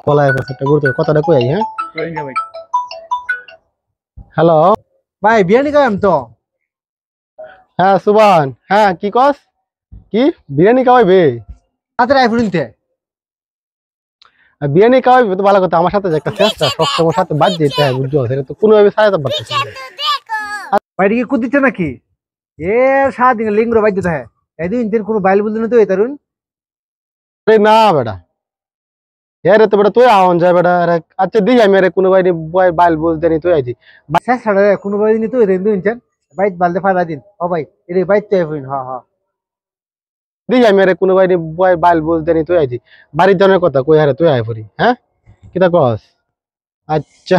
কলায় একটা গুরুত্ব কথাটা কই হ্যাঁ। হ্যালো ভাই বিরিয়ানি খাওয়াম তো। হ্যাঁ সুবান, হ্যাঁ কি কস, কি বিরিয়ানি খাওয়াইবে? তাড়াতাড়ি আইফোন নিতে। বিরিয়ানি খাওয়াইবে তো ভালো কথা, আমার সাথে যে একটা চেষ্টা সবসময় সাথে বাদ দিতে হয় বুঝছো, সেটা তো কোনোভাবে সারাতে পারতেছি না। ভাই কি কুদিচ্ছে নাকি? এ সারাদিন লিঙ্গুর বাইর দিতে হয়। এদিন দিন কোনো বাইল বুঝলি না তো এই তারুন। আরে না বেটা, এরে তো বেটা তুই আওন যায় বেটা, আরে আচ্ছা দিই আমি আরে কোনো বাইরে বয় বাইল বলতে নি তুই আইছি। শেষ ছাড়া কোনো বাইর দিন তো এদিন দিন চান বাইত বালতে ফাড়া দিন। ও ভাই এর বাইত তো আইফোন। হ্যাঁ হ্যাঁ দিই আমি আরে কোনো বাইরে বয় বাইল বলতে নি তুই আইছি। বাড়ির জনের কথা কই আরে তুই আয় পড়ি হ্যাঁ, কিটা কস? আচ্ছা